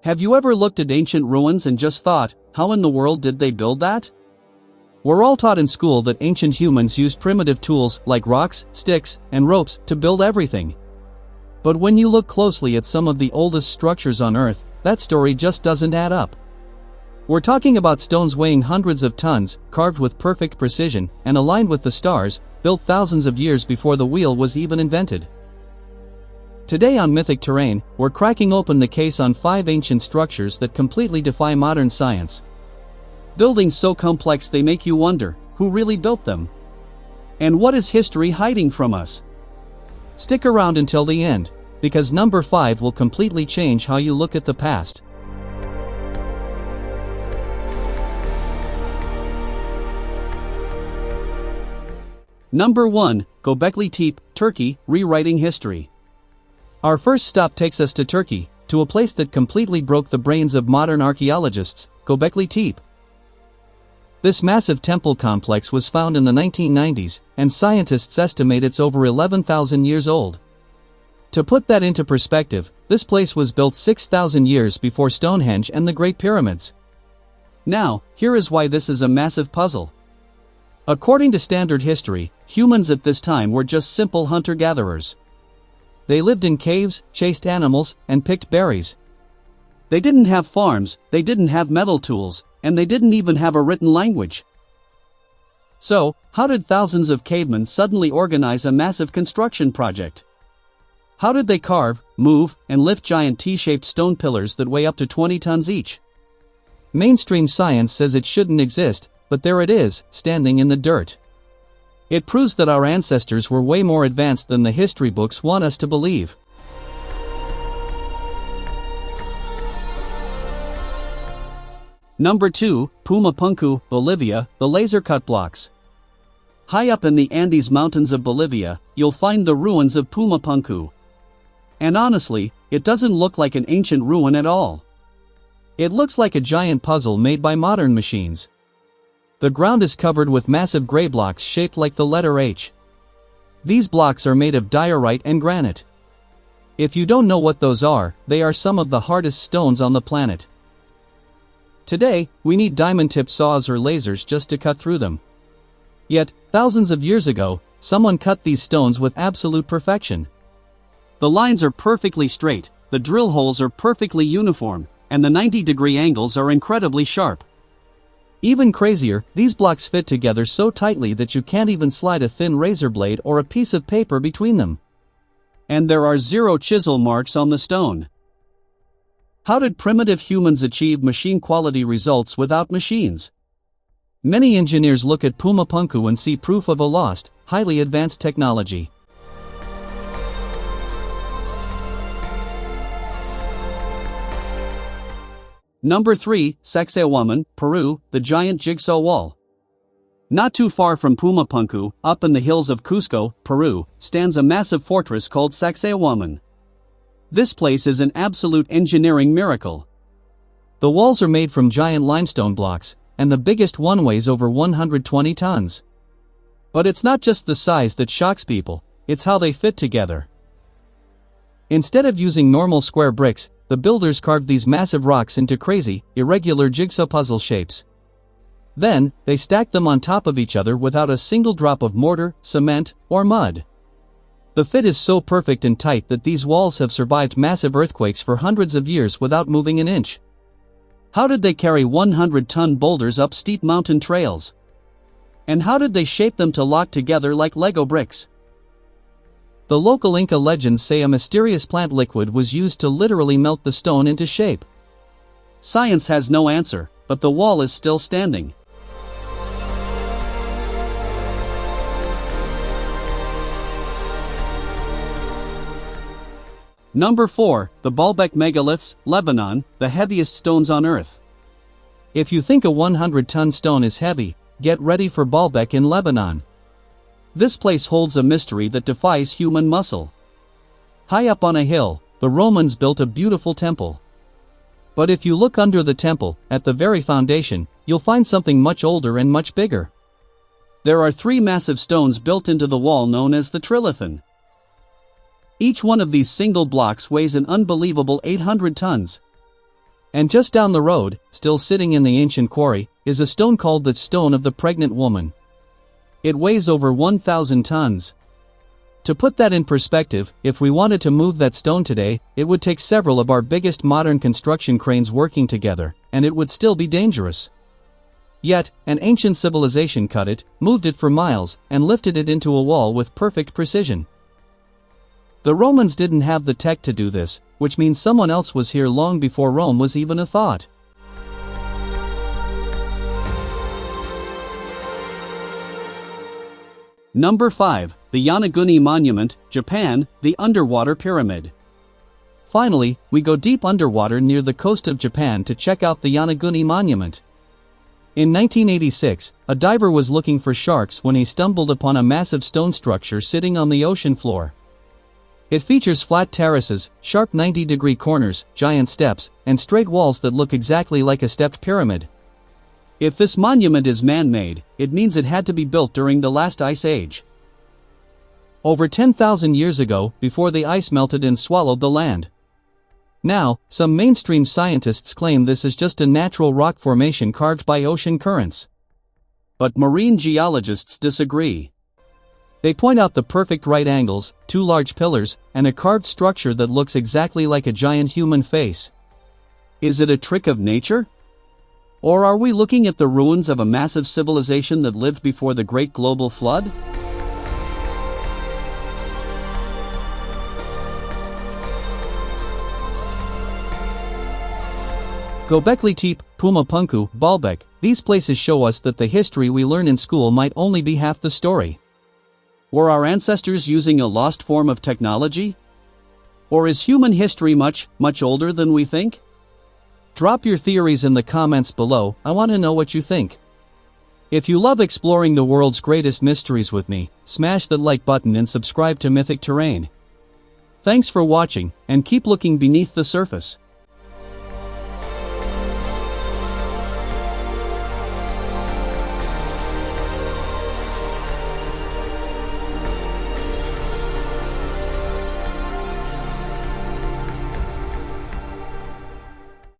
Have you ever looked at ancient ruins and just thought, how in the world did they build that? We're all taught in school that ancient humans used primitive tools like rocks, sticks, and ropes to build everything. But when you look closely at some of the oldest structures on Earth, that story just doesn't add up. We're talking about stones weighing hundreds of tons, carved with perfect precision, and aligned with the stars, built thousands of years before the wheel was even invented. Today on Mythic Terrain, we're cracking open the case on 5 ancient structures that completely defy modern science. Buildings so complex they make you wonder, who really built them? And what is history hiding from us? Stick around until the end, because number 5 will completely change how you look at the past. Number 1, Göbekli Tepe, Turkey, rewriting history. Our first stop takes us to Turkey, to a place that completely broke the brains of modern archaeologists, Göbekli Tepe. This massive temple complex was found in the 1990s, and scientists estimate it's over 11,000 years old. To put that into perspective, this place was built 6,000 years before Stonehenge and the Great Pyramids. Now, here is why this is a massive puzzle. According to standard history, humans at this time were just simple hunter-gatherers. They lived in caves, chased animals, and picked berries. They didn't have farms, they didn't have metal tools, and they didn't even have a written language. So, how did thousands of cavemen suddenly organize a massive construction project? How did they carve, move, and lift giant T-shaped stone pillars that weigh up to 20 tons each? Mainstream science says it shouldn't exist, but there it is, standing in the dirt. It proves that our ancestors were way more advanced than the history books want us to believe. Number 2, Puma Punku, Bolivia, the laser-cut blocks. High up in the Andes Mountains of Bolivia, you'll find the ruins of Puma Punku. And honestly, it doesn't look like an ancient ruin at all. It looks like a giant puzzle made by modern machines. The ground is covered with massive gray blocks shaped like the letter H. These blocks are made of diorite and granite. If you don't know what those are, they are some of the hardest stones on the planet. Today, we need diamond-tipped saws or lasers just to cut through them. Yet, thousands of years ago, someone cut these stones with absolute perfection. The lines are perfectly straight, the drill holes are perfectly uniform, and the 90-degree angles are incredibly sharp. Even crazier, these blocks fit together so tightly that you can't even slide a thin razor blade or a piece of paper between them. And there are 0 chisel marks on the stone. How did primitive humans achieve machine-quality results without machines? Many engineers look at Puma Punku and see proof of a lost, highly advanced technology. Number 3, Sacsayhuamán, Peru, the giant jigsaw wall. Not too far from Puma Punku, up in the hills of Cusco, Peru, stands a massive fortress called Sacsayhuamán. This place is an absolute engineering miracle. The walls are made from giant limestone blocks, and the biggest one weighs over 120 tons. But it's not just the size that shocks people, it's how they fit together. Instead of using normal square bricks, the builders carved these massive rocks into crazy, irregular jigsaw puzzle shapes. Then, they stacked them on top of each other without a single drop of mortar, cement, or mud. The fit is so perfect and tight that these walls have survived massive earthquakes for hundreds of years without moving an inch. How did they carry 100-ton boulders up steep mountain trails? And how did they shape them to lock together like Lego bricks? The local Inca legends say a mysterious plant liquid was used to literally melt the stone into shape. Science has no answer, but the wall is still standing. Number 4, the Baalbek megaliths, Lebanon, the heaviest stones on Earth. If you think a 100-ton stone is heavy, get ready for Baalbek in Lebanon. This place holds a mystery that defies human muscle. High up on a hill, the Romans built a beautiful temple. But if you look under the temple, at the very foundation, you'll find something much older and much bigger. There are 3 massive stones built into the wall known as the trilithon. Each one of these single blocks weighs an unbelievable 800 tons. And just down the road, still sitting in the ancient quarry, is a stone called the Stone of the Pregnant Woman. It weighs over 1,000 tons. To put that in perspective, if we wanted to move that stone today, it would take several of our biggest modern construction cranes working together, and it would still be dangerous. Yet, an ancient civilization cut it, moved it for miles, and lifted it into a wall with perfect precision. The Romans didn't have the tech to do this, which means someone else was here long before Rome was even a thought. Number 5. The Yonaguni Monument, Japan, the Underwater Pyramid. Finally, we go deep underwater near the coast of Japan to check out the Yonaguni Monument. In 1986, a diver was looking for sharks when he stumbled upon a massive stone structure sitting on the ocean floor. It features flat terraces, sharp 90-degree corners, giant steps, and straight walls that look exactly like a stepped pyramid. If this monument is man-made, it means it had to be built during the last ice age. Over 10,000 years ago, before the ice melted and swallowed the land. Now, some mainstream scientists claim this is just a natural rock formation carved by ocean currents. But marine geologists disagree. They point out the perfect right angles, 2 large pillars, and a carved structure that looks exactly like a giant human face. Is it a trick of nature? Or are we looking at the ruins of a massive civilization that lived before the Great Global Flood? Göbekli Tepe, Puma Punku, Baalbek, these places show us that the history we learn in school might only be half the story. Were our ancestors using a lost form of technology? Or is human history much, much older than we think? Drop your theories in the comments below, I want to know what you think. If you love exploring the world's greatest mysteries with me, smash the like button and subscribe to Mythic Terrain. Thanks for watching, and keep looking beneath the surface.